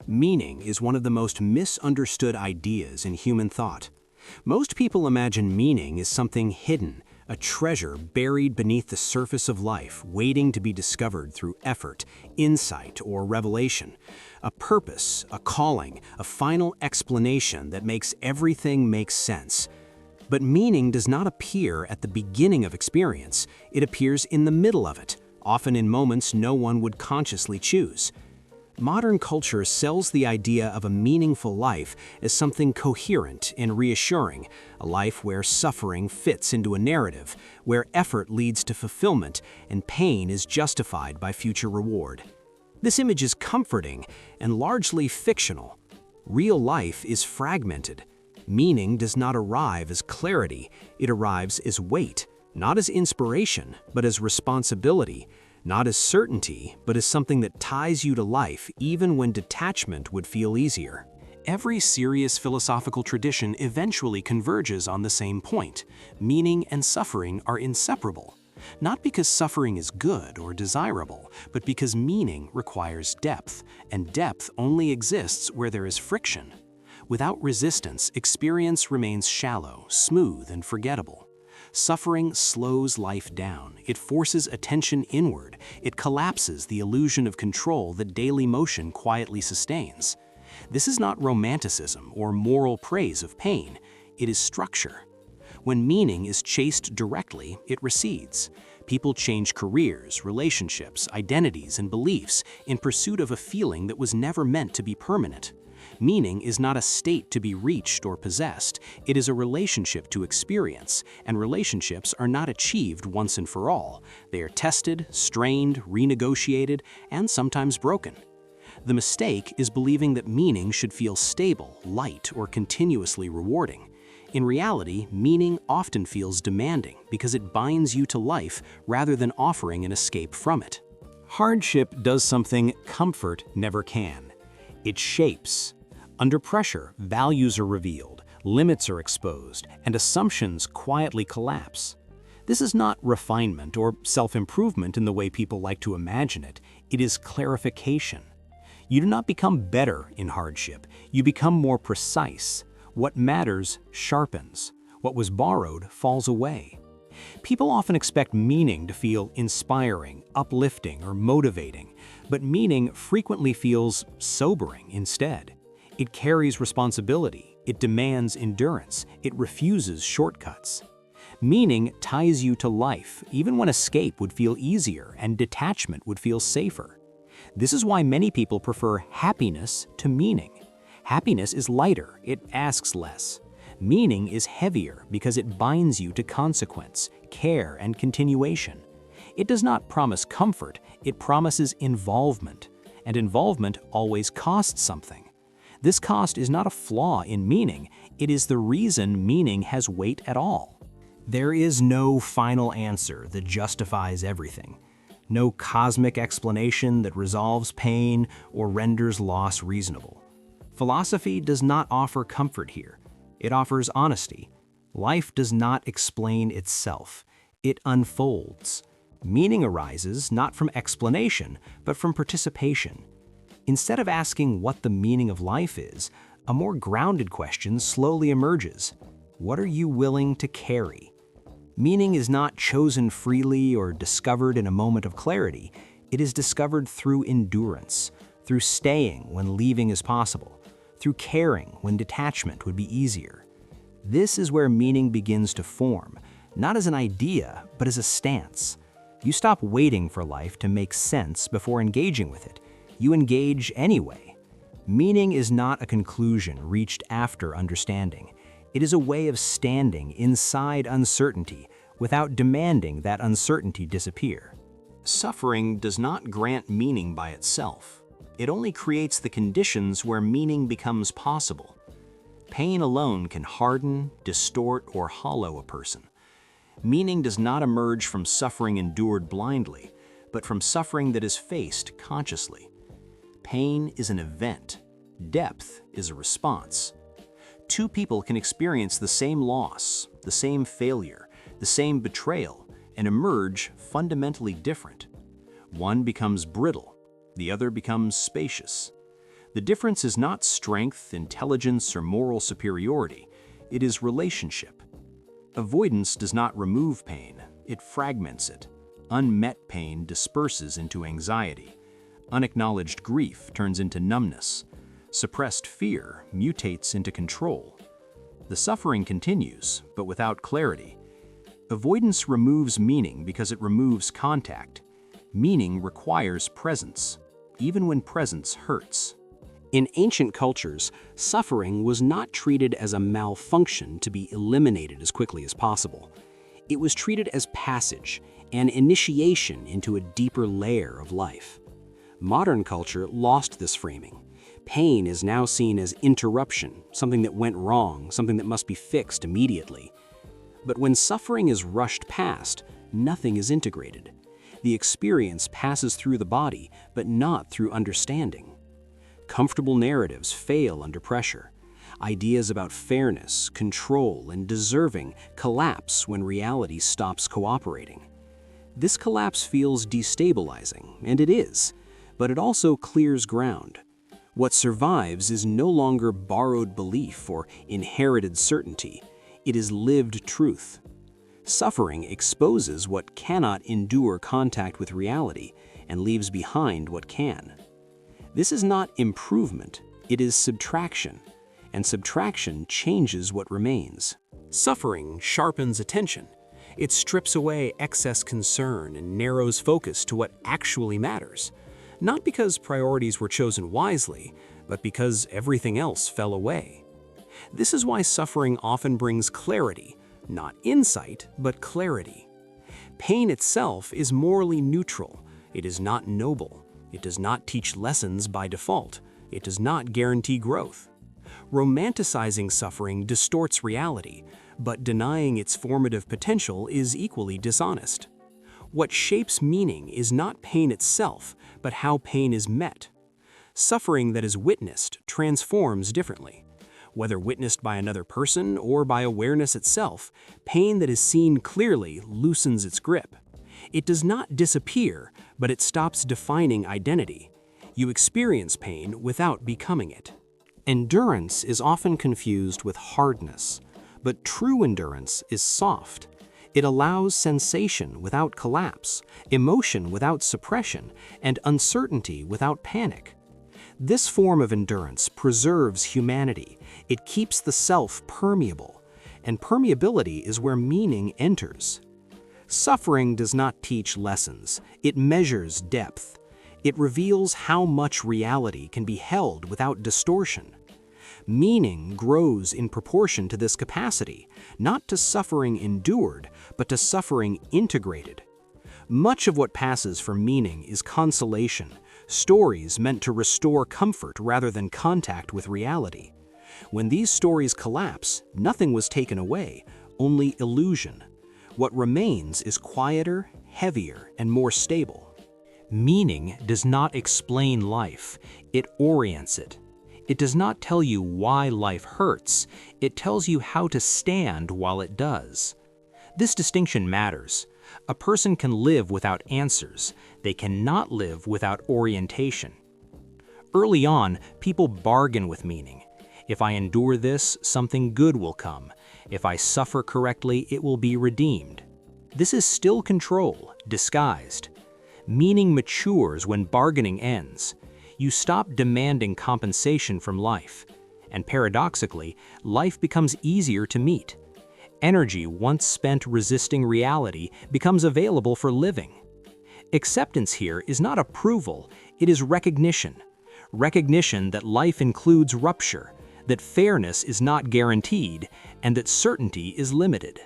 Meaning is one of the most misunderstood ideas in human thought. Most people imagine meaning as something hidden, a treasure buried beneath the surface of life, waiting to be discovered through effort, insight, or revelation. A purpose, a calling, a final explanation that makes everything make sense. But meaning does not appear at the beginning of experience. It appears in the middle of it, often in moments no one would consciously choose. Modern culture sells the idea of a meaningful life as something coherent and reassuring, a life where suffering fits into a narrative, where effort leads to fulfillment and pain is justified by future reward. This image is comforting and largely fictional. Real life is fragmented. Meaning does not arrive as clarity, it arrives as weight, not as inspiration, but as responsibility. Not as certainty, but as something that ties you to life even when detachment would feel easier. Every serious philosophical tradition eventually converges on the same point. Meaning and suffering are inseparable. Not because suffering is good or desirable, but because meaning requires depth, and depth only exists where there is friction. Without resistance, experience remains shallow, smooth, and forgettable. Suffering slows life down. It forces attention inward. It collapses the illusion of control that daily motion quietly sustains. This is not romanticism or moral praise of pain. It is structure. When meaning is chased directly, it recedes. People change careers, relationships, identities, and beliefs in pursuit of a feeling that was never meant to be permanent. Meaning is not a state to be reached or possessed. It is a relationship to experience, and relationships are not achieved once and for all. They are tested, strained, renegotiated, and sometimes broken. The mistake is believing that meaning should feel stable, light, or continuously rewarding. In reality, meaning often feels demanding because it binds you to life rather than offering an escape from it. Hardship does something comfort never can. It shapes. Under pressure, values are revealed, limits are exposed, and assumptions quietly collapse. This is not refinement or self-improvement in the way people like to imagine it. It is clarification. You do not become better in hardship. You become more precise. What matters sharpens. What was borrowed falls away. People often expect meaning to feel inspiring, uplifting, or motivating, but meaning frequently feels sobering instead. It carries responsibility, it demands endurance, it refuses shortcuts. Meaning ties you to life, even when escape would feel easier and detachment would feel safer. This is why many people prefer happiness to meaning. Happiness is lighter, it asks less. Meaning is heavier because it binds you to consequence, care, and continuation. It does not promise comfort, it promises involvement, and involvement always costs something. This cost is not a flaw in meaning, it is the reason meaning has weight at all. There is no final answer that justifies everything. No cosmic explanation that resolves pain or renders loss reasonable. Philosophy does not offer comfort here. It offers honesty. Life does not explain itself. It unfolds. Meaning arises not from explanation, but from participation. Instead of asking what the meaning of life is, a more grounded question slowly emerges. What are you willing to carry? Meaning is not chosen freely or discovered in a moment of clarity. It is discovered through endurance, through staying when leaving is possible, through caring when detachment would be easier. This is where meaning begins to form, not as an idea, but as a stance. You stop waiting for life to make sense before engaging with it. You engage anyway. Meaning is not a conclusion reached after understanding. It is a way of standing inside uncertainty without demanding that uncertainty disappear. Suffering does not grant meaning by itself. It only creates the conditions where meaning becomes possible. Pain alone can harden, distort, or hollow a person. Meaning does not emerge from suffering endured blindly, but from suffering that is faced consciously. Pain is an event. Depth is a response. Two people can experience the same loss, the same failure, the same betrayal, and emerge fundamentally different. One becomes brittle, the other becomes spacious. The difference is not strength, intelligence, or moral superiority. It is relationship. Avoidance does not remove pain, it fragments it. Unmet pain disperses into anxiety. Unacknowledged grief turns into numbness. Suppressed fear mutates into control. The suffering continues, but without clarity. Avoidance removes meaning because it removes contact. Meaning requires presence, even when presence hurts. In ancient cultures, suffering was not treated as a malfunction to be eliminated as quickly as possible. It was treated as passage, an initiation into a deeper layer of life. Modern culture lost this framing. Pain is now seen as interruption, something that went wrong, something that must be fixed immediately. But when suffering is rushed past, nothing is integrated. The experience passes through the body, but not through understanding. Comfortable narratives fail under pressure. Ideas about fairness, control, and deserving collapse when reality stops cooperating. This collapse feels destabilizing, and it is, but it also clears ground. What survives is no longer borrowed belief or inherited certainty. It is lived truth. Suffering exposes what cannot endure contact with reality and leaves behind what can. This is not improvement, it is subtraction, and subtraction changes what remains. Suffering sharpens attention. It strips away excess concern and narrows focus to what actually matters. Not because priorities were chosen wisely, but because everything else fell away. This is why suffering often brings clarity, not insight, but clarity. Pain itself is morally neutral. It is not noble. It does not teach lessons by default. It does not guarantee growth. Romanticizing suffering distorts reality, but denying its formative potential is equally dishonest. What shapes meaning is not pain itself, but how pain is met. Suffering that is witnessed transforms differently. Whether witnessed by another person or by awareness itself, pain that is seen clearly loosens its grip. It does not disappear, but it stops defining identity. You experience pain without becoming it. Endurance is often confused with hardness, but true endurance is soft. It allows sensation without collapse, emotion without suppression, and uncertainty without panic. This form of endurance preserves humanity. It keeps the self permeable, and permeability is where meaning enters. Suffering does not teach lessons. It measures depth. It reveals how much reality can be held without distortion. Meaning grows in proportion to this capacity, not to suffering endured, but to suffering integrated. Much of what passes for meaning is consolation, stories meant to restore comfort rather than contact with reality. When these stories collapse, nothing was taken away, only illusion. What remains is quieter, heavier, and more stable. Meaning does not explain life, it orients it. It does not tell you why life hurts, it tells you how to stand while it does. This distinction matters. A person can live without answers. They cannot live without orientation. Early on, people bargain with meaning. If I endure this, something good will come. If I suffer correctly, it will be redeemed. This is still control, disguised. Meaning matures when bargaining ends. You stop demanding compensation from life. And paradoxically, life becomes easier to meet. Energy once spent resisting reality becomes available for living. Acceptance here is not approval, it is recognition. Recognition that life includes rupture, that fairness is not guaranteed, and that certainty is limited.